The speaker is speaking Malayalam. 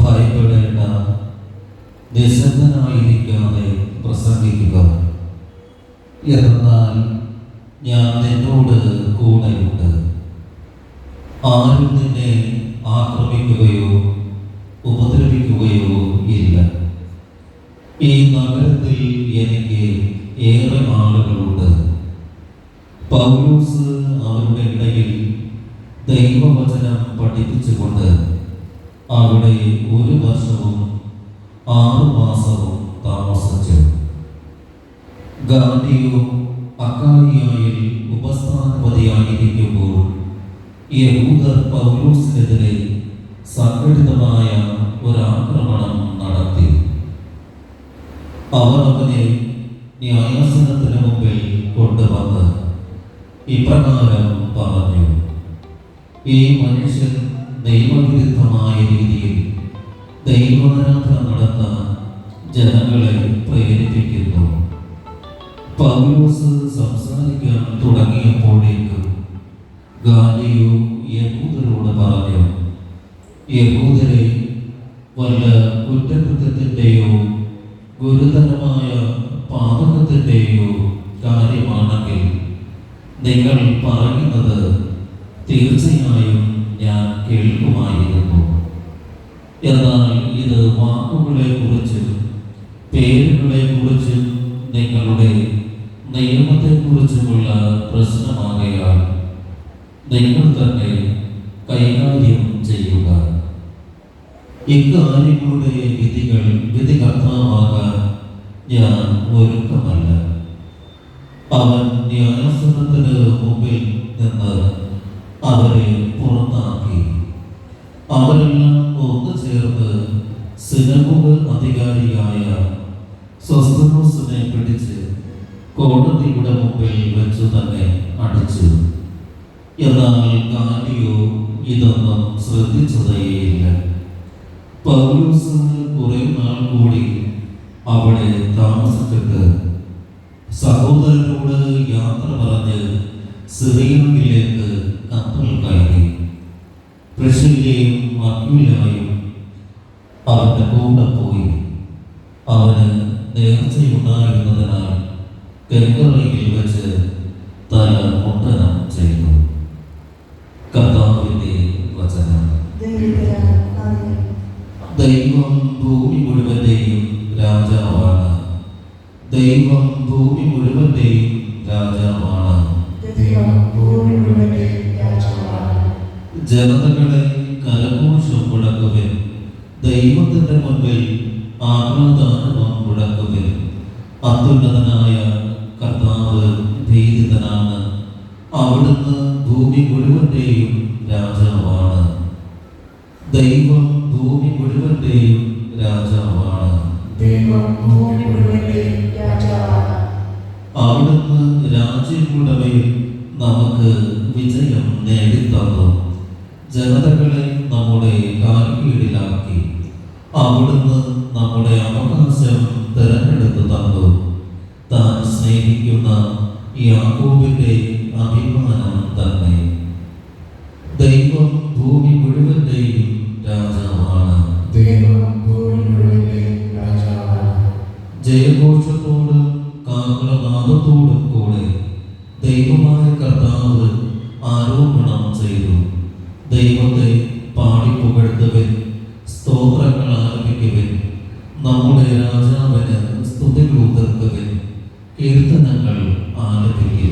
ഭയപ്പെടേണ്ട, നിശബ്ദനായിരിക്കാതെ പ്രസംഗിക്കുക. എന്നാൽ ഞാൻ നിന്നോട് കൂടെയുണ്ട്. ആരും നിന്നെ ആക്രമിക്കുകയോ ഉപദ്രവിക്കുകയോ ഇല്ല. ഈ നഗരത്തിൽ എനിക്ക് ഏറെ ആളുകളുണ്ട്. പൗലോസ് അവരുടെ ഇടയിൽ ദൈവവചനം പഠിപ്പിച്ചുകൊണ്ട് അവിടെ 1 വർഷവും 6 മാസവും താമസിച്ചു. ഗാലിയോ അക്കായിയായിൽ ഉപസ്ഥാനപതിയായിരിക്കുമ്പോൾ യഹൂദർ പൗലോസിനെതിരെ സംഘടിതമായ ഒരാക്രമണം നടത്തി. അവർ അവനെ ന്യായാസനത്തിന് മുമ്പിൽ കൊണ്ടുവന്ന് ഇപ്രകാരം പറഞ്ഞു: ഈ മനുഷ്യൻ ദൈവവിരുദ്ധമായ രീതിയിൽ ദൈവാരാധന നടത്താൻ ജനങ്ങളെ പ്രേരിപ്പിക്കുന്നു. പൗലോസ് സംസാരിക്കാൻ തുടങ്ങിയപ്പോഴേക്കും ഗാലിയോ യഹൂദരോട് പറഞ്ഞു: യഹൂദരെ, വല്ല കുറ്റകൃത്യത്തിൻ്റെയോ ഗുരുതരമായ പാതകത്തിൻ്റെയോ കാര്യമാണെങ്കിൽ നിങ്ങൾ പറയുന്നത് തീർച്ചയായും ഞാൻ കേൾക്കുമായിരുന്നു. എന്നാൽ ഇത് വാക്കുകളെ കുറിച്ചും പേരുകളെ കുറിച്ചും നിങ്ങളുടെ നിയമത്തെക്കുറിച്ചുമുള്ള പ്രശ്നമാകയാൽ നിങ്ങൾ തന്നെ കൈകാര്യം ചെയ്യുക. ഇക്കാര്യങ്ങളുടെ വിധികർത്താവാകാൻ ഞാൻ ഒരുക്കമല്ല. അവൻ ന്യായാസനത്തിന് മുമ്പിൽ നിന്ന് അവരെ പുറത്താക്കി. അവരെല്ലാം ഒന്നു ചേർന്ന് സിനഗോഗ് അധികാരിയായ സോസ്ഥനോസിനെ പിടിച്ച് കോടതിയുടെ മുമ്പിൽ വെച്ചു തന്നെ അടിച്ചു. എന്നാൽ ഗാലിയോ ഇതൊന്നും ശ്രദ്ധിച്ചതേയില്ല. പൗലോസ് കുറെ നാൾ കൂടി അവിടെ താമസിച്ചിട്ട് സഹോദരനോട് യാത്ര പറഞ്ഞ് സിറിയയിലേക്ക് കപ്പൽ കയറി. പ്രിസ്കില്ലയും അക്വിലായും അവന്റെ കൂടെ പോയി. അവന് നേർച്ചയുണ്ടായിരുന്നതിനാൽ കെങ്കറയിൽ വെച്ച് തല മുട്ടനം ചെയ്തു. കർത്താവിന്റെ വചനം. ദൈവം ഭൂമി മുഴുവന്റെയും രാജാവാണ്. ദൈവം ഭൂമി മുഴുവന്റെയും രാജാവാണ്. ജനതകളെ കരഘോഷം മുടക്കുവിൻ. ദൈവത്തിന്റെ മുൻപിൽ ആഹ്ലാദാരവം മുടക്കുവിൻ. അത്യുന്നതനായ കർത്താവ് ഭീതിതനാണ്. അവിടുന്ന് ഭൂമി മുഴുവന്റെയും രാജാവാണ്. ദൈവം ഭൂമി മുഴുവന്റെയും രാജാവാണ്. അവിടുന്ന് രാജ്യങ്ങളുടെ മേൽ നമുക്ക് വിജയം നേടിത്തന്നു. ജനതകളെ നമ്മുടെ കാൽക്കീഴിലാക്കി. അവിടുന്ന് നമ്മുടെ അവകാശം തിരഞ്ഞെടുത്ത് തന്നു. താൻ സ്നേഹിക്കുന്ന യാക്കോബിന്റെ അഭിമാനം തന്നെ. ദൈവം ഭൂമി മുഴുവന്റെയും രാജാവാണ്. ജയഘോഷത്തോടും കാഹളനാദത്തോടും കൂടെ ദൈവമായ കർത്താവ് ആരോപണം ചെയ്തു. ദൈവത്തെ പാടിപ്പുകഴ്ത്തുവിൻ, സ്തോത്രങ്ങൾ ആലപിക്കുവിൻ. നമ്മുടെ രാജാവിന് സ്തുതികൾ ഉതിർക്കുവിൻ, കീർത്തനങ്ങൾ ആലപിക്കുവിൻ.